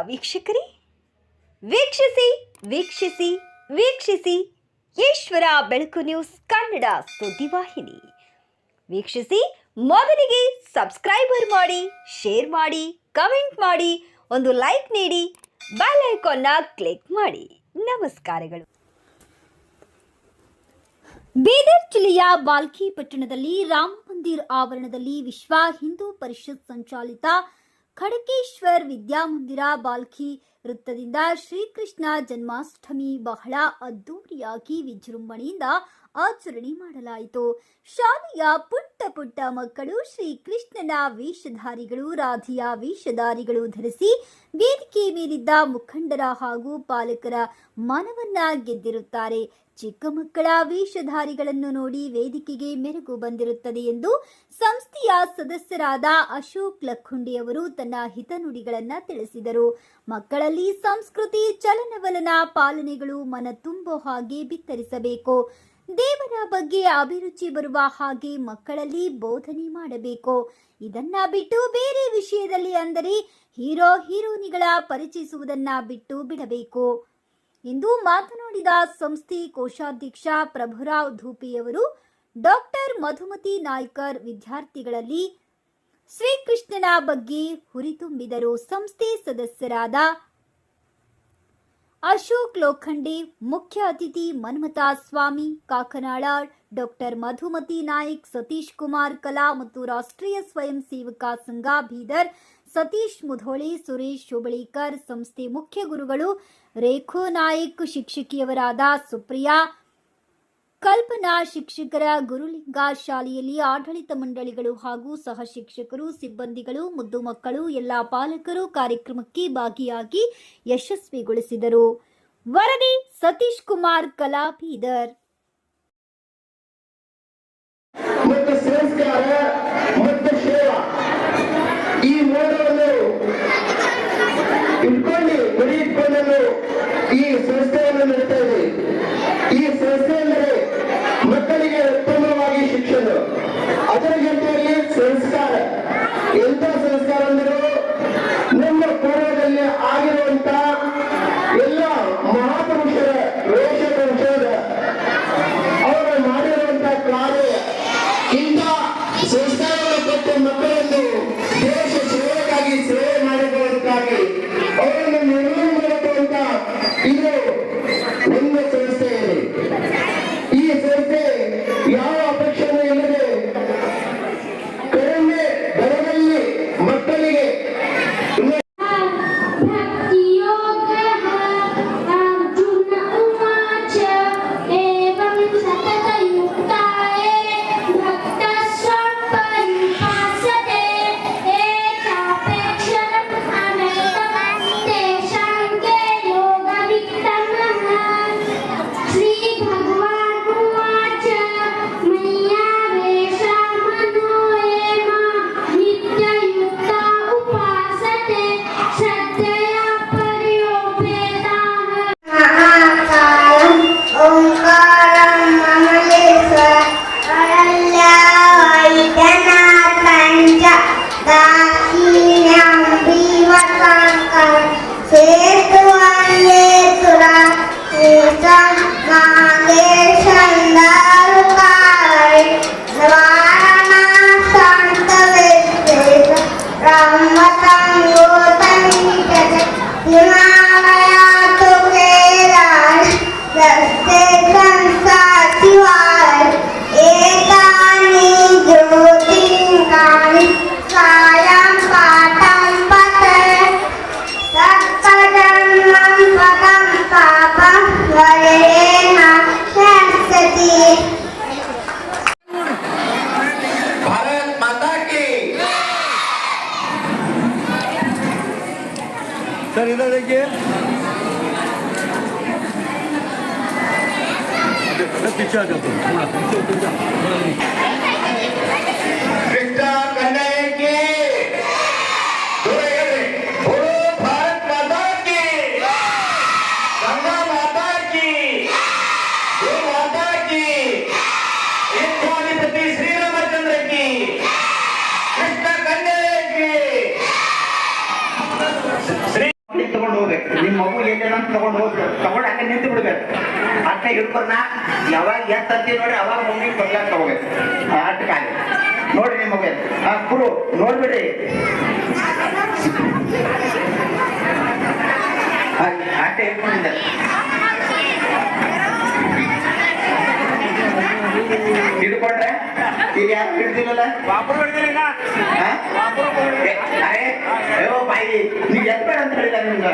ವೀಕ್ಷಕರೇ, ವೀಕ್ಷಿಸಿ ವೀಕ್ಷಿಸಿ ವೀಕ್ಷಿಸಿ ಈಶ್ವರ ಬೆಳಕು ನ್ಯೂಸ್ ಕನ್ನಡ ಸುದ್ದಿವಾಹಿನಿ. ವೀಕ್ಷಿಸಿ, ಮೊದಲಿಗೆ ಸಬ್ಸ್ಕ್ರೈಬರ್ ಮಾಡಿ, ಶೇರ್ ಮಾಡಿ, ಕಮೆಂಟ್ ಮಾಡಿ, ಒಂದು ಲೈಕ್ ನೀಡಿ, ಬೆಲ್ ಐಕಾನ್ನ ಕ್ಲಿಕ್ ಮಾಡಿ. ನಮಸ್ಕಾರಗಳು. ಬೀದರ್ ಜಿಲ್ಲೆಯ ಬಾಲ್ಕಿ ಪಟ್ಟಣದಲ್ಲಿ ರಾಮ ಮಂದಿರ್ ಆವರಣದಲ್ಲಿ ವಿಶ್ವ ಹಿಂದೂ ಪರಿಷತ್ ಸಂಚಾಲಿತ ಖಡಕೇಶ್ವರ್ ವಿದ್ಯಾಮಂದಿರ ಬಾಲ್ಕಿ ವೃತ್ತದಿಂದ ಶ್ರೀಕೃಷ್ಣ ಜನ್ಮಾಷ್ಟಮಿ ಬಹಳ ಅದ್ದೂರಿಯಾಗಿ ವಿಜೃಂಭಣೆಯಿಂದ ಆಚರಣೆ ಮಾಡಲಾಯಿತು. ಶಾಲೆಯ ಪುಟ್ಟ ಮಕ್ಕಳು ಶ್ರೀಕೃಷ್ಣನ ವೇಷಧಾರಿಗಳು, ರಾಧೆಯ ವೇಷಧಾರಿಗಳು ಧರಿಸಿ ವೇದಿಕೆ ಮೇಲಿದ್ದ ಮುಖಂಡರ ಹಾಗೂ ಪಾಲಕರ ಮನವನ್ನ ಗೆದ್ದಿರುತ್ತಾರೆ. ಚಿಕ್ಕ ಮಕ್ಕಳ ವೇಷಧಾರಿಗಳನ್ನು ನೋಡಿ ವೇದಿಕೆಗೆ ಮೆರುಗು ಬಂದಿರುತ್ತದೆ ಎಂದು ಸಂಸ್ಥೆಯ ಸದಸ್ಯರಾದ ಅಶೋಕ್ ಲಖುಂಡಿ ಅವರು ತನ್ನ ಹಿತನುಡಿಗಳನ್ನು ತಿಳಿಸಿದರು. ಮಕ್ಕಳಲ್ಲಿ ಸಂಸ್ಕೃತಿ, ಚಲನವಲನ ಪಾಲನೆಗಳು ಮನ ತುಂಬೋ ಹಾಗೆ ಬಿತ್ತರಿಸಬೇಕು. ದೇವರ ಬಗ್ಗೆ ಅಭಿರುಚಿ ಬರುವ ಹಾಗೆ ಮಕ್ಕಳಲ್ಲಿ ಬೋಧನೆ ಮಾಡಬೇಕು. ಇದನ್ನ ಬಿಟ್ಟು ಬೇರೆ ವಿಷಯದಲ್ಲಿ ಅಂದರೆ ಹೀರೋಯಿನಿಗಳ ಪರಿಚಯಿಸುವುದನ್ನ ಬಿಟ್ಟು ಬಿಡಬೇಕು ಎಂದು ಮಾತನಾಡಿದ ಸಂಸ್ಥೆ ಕೋಶಾಧ್ಯಕ್ಷ ಪ್ರಭುರಾವ್ ಧೂಪಿಯವರು. ಡಾಕ್ಟರ್ ಮಧುಮತಿ ನಾಯ್ಕರ್ ವಿದ್ಯಾರ್ಥಿಗಳಲ್ಲಿ ಶ್ರೀಕೃಷ್ಣನ ಬಗ್ಗೆ ಹುರಿತುಂಬಿದರು. ಸಂಸ್ಥೆ ಸದಸ್ಯರಾದ ಅಶೋಕ್ ಲೋಖಂಡೆ, ಮುಖ್ಯ ಅತಿಥಿ ಮನ್ಮತಾ ಸ್ವಾಮಿ ಕಾಕನಾಳ, ಡಾಕ್ಟರ್ ಮಧುಮತಿ ನಾಯ್ಕ್, ಸತೀಶ್ ಕುಮಾರ್ ಕಲಾ ಮತ್ತು ರಾಷ್ಟ್ರೀಯ ಸ್ವಯಂ ಸೇವಕ ಸಂಘ ಬೀದರ್ ಸತೀಶ್ ಮುಧೋಳಿ, ಸುರೇಶ್ ಶೋಬಳೀಕರ್, ಸಂಸ್ಥೆ ಮುಖ್ಯ ಗುರುಗಳು ರೇಖೋ ನಾಯ್ಕ್, ಶಿಕ್ಷಕಿಯವರಾದ ಸುಪ್ರಿಯಾ, ಕಲ್ಪನಾ, ಶಿಕ್ಷಕರ ಗುರುಲಿಂಗ, ಶಾಲೆಯಲ್ಲಿ ಆಡಳಿತ ಮಂಡಳಿಗಳು ಹಾಗೂ ಸಹ ಶಿಕ್ಷಕರು, ಸಿಬ್ಬಂದಿಗಳು, ಮುದ್ದು ಮಕ್ಕಳು, ಎಲ್ಲ ಪಾಲಕರು ಕಾರ್ಯಕ್ರಮಕ್ಕೆ ಭಾಗಿಯಾಗಿ ಯಶಸ್ವಿಗೊಳಿಸಿದರು. ವರದಿ ಸತೀಶ್ ಕುಮಾರ್ ಕಲಾ, ಬೀದರ್. ಈ ಮೂರನ್ನು ಇಟ್ಕೊಂಡು ಈ ಸಂಸ್ಥೆಯನ್ನು ನಡೆಸ್ತಾ ಇದೆ. ಈ ಸಂಸ್ಥೆ ಅಂದರೆ ಮಕ್ಕಳಿಗೆ ಉತ್ತಮವಾಗಿ ಶಿಕ್ಷಣ, ಅದರ ಜೊತೆಯಲ್ಲಿ ಸಂಸ್ಕಾರ. ಎಂಥ ಸಂಸ್ಕಾರ ಅಂದರೆ ನಮ್ಮ ಪೂರ್ವದಲ್ಲಿ ಆಗಿರುವಂತ ಎಲ್ಲ ಮಹಾಪುರುಷರ ವೇಷಭೂಷಣ, ಅವರು ಮಾಡಿರುವಂತಹ ಕಾರ್ಯ, ಇಂಥ ಸಂಸ್ಕಾರವನ್ನು ಕೊಟ್ಟು ಮಕ್ಕಳನ್ನು ದೇಶ ಸೇವೆಗಾಗಿ ಸೇವೆ ಮಾಡಿರುವುದಕ್ಕಾಗಿ ಅವರನ್ನು ನಿರ್ಮಾಣ ಮಾಡುವಂತ ಇದು ಒಂದು ಸಂಸ್ಥೆ ಇದೆ. ಈ ಸಂಸ್ಥೆ ಯಾವ ಅಪೇಕ್ಷೆಯೂ ಇಲ್ಲದೆ ಕಡಿಮೆ ದರದಲ್ಲಿ ಮಕ್ಕಳಿಗೆ सर इधर देखिए, पीछे आ जाओ, थोड़ा कृष्णा कन्हैया की भारत माता की, गंगा माता की, गो माता की, इंद्राधिपति श्री रामचंद्र की, कृष्णा कन्हैया की, श्री ಏನಂತ ತಗೊಂಡು ಹೋಗ್ಬೇಕು, ತಗೊಂಡು ಹಂಗೆ ನಿಂತು ಬಿಡ್ಬೇಕು. ಅಕ್ಕ ಹಿಡ್ಕೊಂಡ ಯಾವಾಗ ಎತ್ತಂತೀವಿ ನೋಡಿ ಅವಾಗ ಮುಂದಿಗೆ ಬರ್ಲಾಕ ತಗೋಬೇಕು. ಆಟ ಕಾಲಿ ನೋಡ್ರಿ ನಿಮ್ಮ ಮೊಬೈಲ್ ಕುರು ನೋಡ್ಬಿಡ್ರಿ. ಆಟ ಹಿಡ್ಕೊಂಡಿದ್ದಾರೆ. ಹಿಡ್ಕೊಂಡ್ರೆ ಈಗ ಯಾರು ಹಿಡ್ದಿಲ್ಲಲ್ಲ? ಅರೆ ಅಯ್ಯೋ ಬಾಯಿ, ನೀವು ಎತ್ಬೇಡ ಅಂತ ಹೇಳಿಲ್ಲ ನಿಮ್ಗೆ.